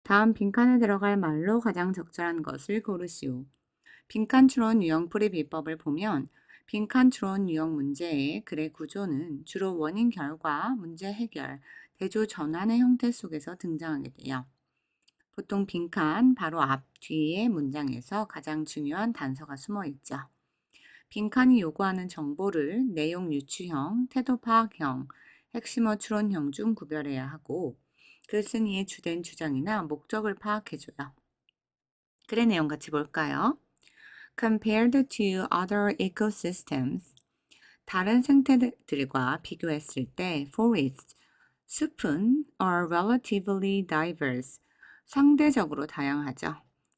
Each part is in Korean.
다음 빈칸에 들어갈 말로 가장 적절한 것을 고르시오. 빈칸 추론 유형풀이 비법을 보면 빈칸 추론 유형 문제의 글의 구조는 주로 원인 결과, 문제 해결, 대조 전환의 형태 속에서 등장하게 돼요. 보통 빈칸 바로 앞, 뒤의 문장에서 가장 중요한 단서가 숨어 있죠. 빈칸이 요구하는 정보를 내용 유추형, 태도 파악형, 핵심어 추론형 중 구별해야 하고 글쓴이의 주된 주장이나 목적을 파악해줘요. 글의 내용 같이 볼까요? Compared to other ecosystems, 다른 생태들과 비교했을 때 forests, 숲은 are relatively diverse, 상대적으로 다양하죠.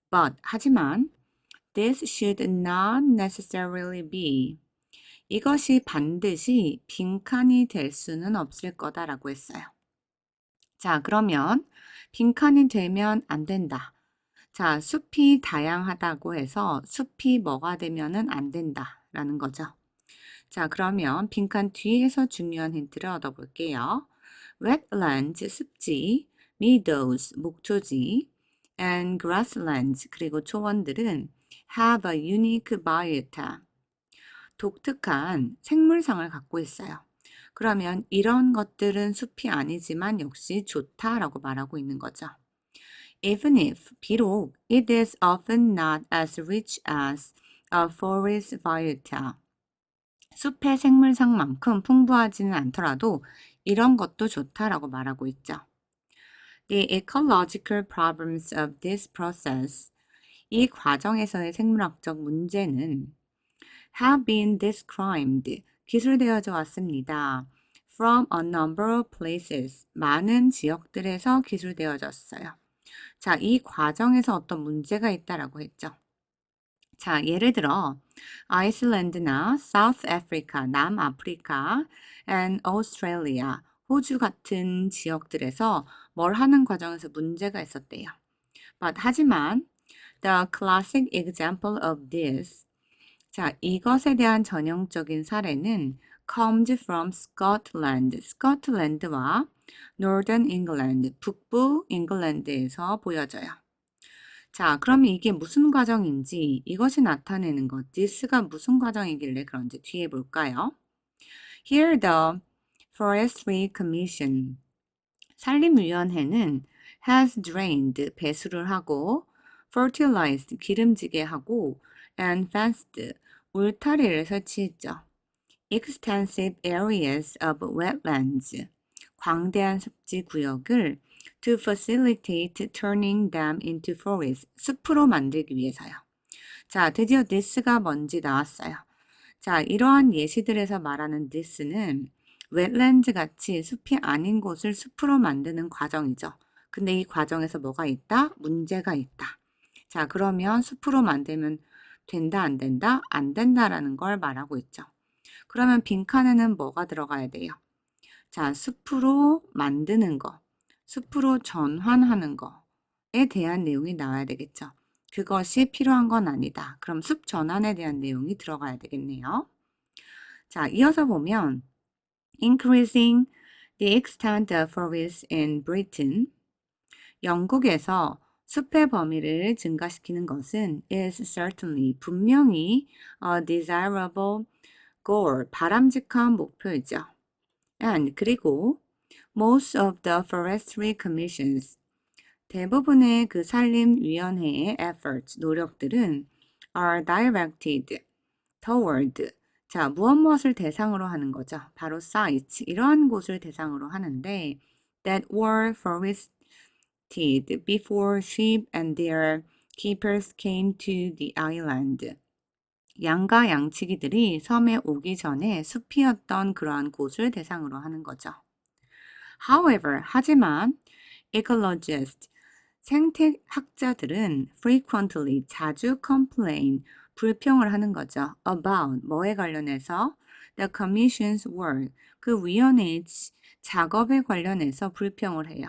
But, 하지만 this should not necessarily be, 이것이 반드시 빈칸이 될 수는 없을 거다라고 했어요. 자, 그러면 빈칸이 되면 안 된다. 자, 숲이 다양하다고 해서 숲이 뭐가 되면은 안 된다라는 거죠. 자, 그러면 빈칸 뒤에서 중요한 힌트를 얻어볼게요. wetlands, 습지, meadows, 목초지, and grasslands, 그리고 초원들은 have a unique biota, 독특한 생물상을 갖고 있어요. 그러면 이런 것들은 숲이 아니지만 역시 좋다라고 말하고 있는 거죠. Even if, 비록, it is often not as rich as a forest biota. 숲의 생물상만큼 풍부하지는 않더라도 이런 것도 좋다라고 말하고 있죠. The ecological problems of this process, 이 과정에서의 생물학적 문제는 have been described, 기술되어져 왔습니다. From a number of places, 많은 지역들에서 기술되어졌어요. 자, 이 과정에서 어떤 문제가 있다라고 했죠. 자, 예를 들어 아이슬란드나 사우스 아프리카, 남아프리카, and Australia, 호주 같은 지역들에서 뭘 하는 과정에서 문제가 있었대요. But, 하지만 the classic example of this, 자, 이것에 대한 전형적인 사례는 comes from Scotland, 스코틀랜드와 Northern England, 북부 잉글랜드에서 보여져요. 자, 그러면 이게 무슨 과정인지 이것이 나타내는 것, this가 무슨 과정이길래 그런지 뒤에 볼까요? Here the Forestry Commission, 산림위원회는 has drained, 배수를 하고 fertilized, 기름지게 하고 and fenced, 울타리를 설치했죠. Extensive areas of wetlands, 광대한 습지 구역을 to facilitate turning them into forests, 숲으로 만들기 위해서요. 자, 드디어 this가 뭔지 나왔어요. 자, 이러한 예시들에서 말하는 this는 wetlands 같이 숲이 아닌 곳을 숲으로 만드는 과정이죠. 근데 이 과정에서 뭐가 있다? 문제가 있다. 자, 그러면 숲으로 만들면 된다, 안 된다? 안 된다라는 걸 말하고 있죠. 그러면 빈칸에는 뭐가 들어가야 돼요? 자, 숲으로 만드는 거, 숲으로 전환하는 거에 대한 내용이 나와야 되겠죠. 그것이 필요한 건 아니다. 그럼 숲 전환에 대한 내용이 들어가야 되겠네요. 자, 이어서 보면 increasing the extent of forests in Britain, 영국에서 숲의 범위를 증가시키는 것은 is certainly, 분명히 a desirable goal, 바람직한 목표이죠. And, 그리고 most of the forestry commissions, 대부분의 그 산림위원회의 efforts, 노력들은 are directed toward, 자, 무엇을 대상으로 하는 거죠? 바로 sites, 이러한 곳을 대상으로 하는데 that were forested before sheep and their keepers came to the island. 양과 양치기들이 섬에 오기 전에 숲이었던 그러한 곳을 대상으로 하는 거죠. However, 하지만 ecologists, 생태학자들은 frequently, 자주 complain, 불평을 하는 거죠. about, 뭐에 관련해서 the commission's work, 그 위원회의 작업에 관련해서 불평을 해요.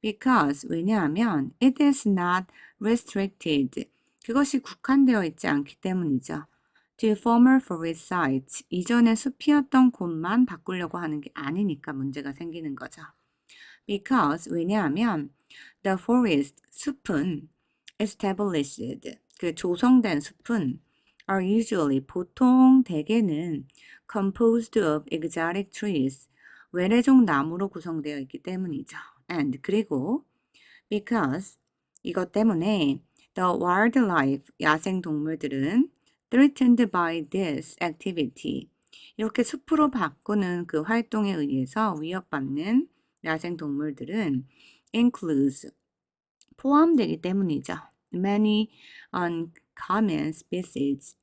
Because, 왜냐하면 it is not restricted, 그것이 국한되어 있지 않기 때문이죠. To former forest sites, 이전에 숲이었던 곳만 바꾸려고 하는 게 아니니까 문제가 생기는 거죠. Because, 왜냐하면 The forest, 숲은 established, 그 조성된 숲은 are usually, 보통 대개는 composed of exotic trees, 외래종 나무로 구성되어 있기 때문이죠. And, 그리고 because, 이것 때문에 the wildlife, 야생 동물들은 threatened by this activity, 이렇게 숲으로 바꾸는 그 활동에 의해서 위협받는 야생 동물들은 includes, 포함되기 때문이죠. Many uncommon species,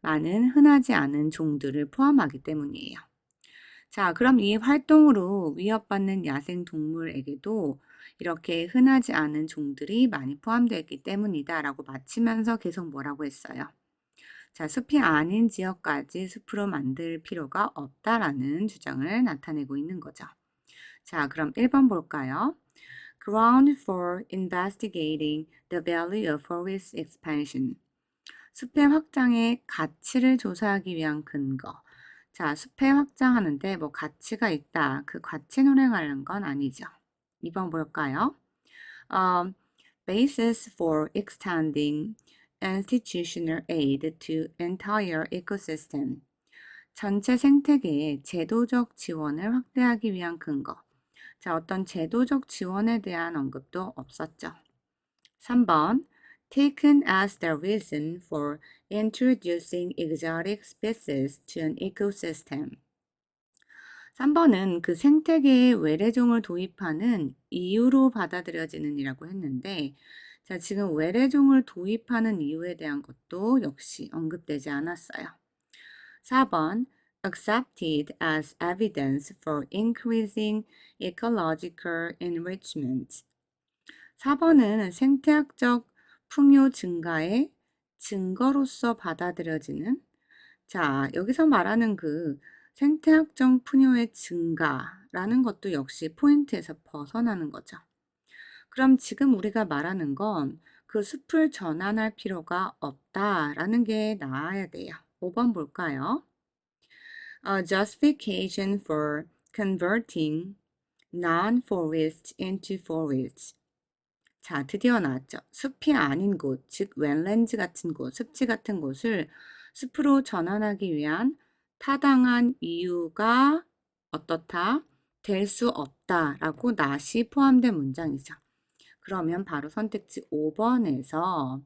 많은 흔하지 않은 종들을 포함하기 때문이에요. 자, 그럼 이 활동으로 위협받는 야생 동물에게도 이렇게 흔하지 않은 종들이 많이 포함되어 있기 때문이다 라고 마치면서 계속 뭐라고 했어요? 자, 숲이 아닌 지역까지 숲으로 만들 필요가 없다라는 주장을 나타내고 있는 거죠. 자, 그럼 1번 볼까요? Ground for investigating the value of forest expansion. 숲의 확장의 가치를 조사하기 위한 근거. 자, 숲의 확장하는데 뭐 가치가 있다. 그 가치론에 관련 건 아니죠. 2번 볼까요? Basis for extending institutional aid to entire ecosystem. 전체 생태계의 제도적 지원을 확대하기 위한 근거. 자, 어떤 제도적 지원에 대한 언급도 없었죠. 3번, taken as the reason for introducing exotic species to an ecosystem. 3번은 그 생태계에 외래종을 도입하는 이유로 받아들여지는 이라고 했는데, 자, 지금 외래종을 도입하는 이유에 대한 것도 역시 언급되지 않았어요. 4번, accepted as evidence for increasing ecological enrichment. 4번은 생태학적 풍요 증가의 증거로서 받아들여지는, 자, 여기서 말하는 그 생태학적 풍요의 증가라는 것도 역시 포인트에서 벗어나는 거죠. 그럼 지금 우리가 말하는 건 그 숲을 전환할 필요가 없다라는 게 나와야 돼요. 5번 볼까요? Justification for converting non-forest into forest. 자, 드디어 나왔죠. 숲이 아닌 곳, 즉 웬랜즈 같은 곳, 습지 같은 곳을 숲으로 전환하기 위한 타당한 이유가 어떻다? 될 수 없다라고 not이 포함된 문장이죠. 그러면 바로 선택지 5번에서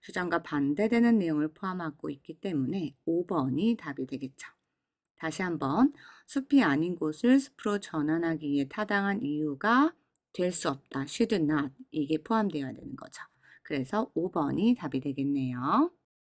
주장과 반대되는 내용을 포함하고 있기 때문에 5번이 답이 되겠죠. 다시 한번, 숲이 아닌 곳을 숲으로 전환하기 위해 타당한 이유가 될 수 없다. should not. 이게 포함되어야 되는 거죠. 그래서 5번이 답이 되겠네요.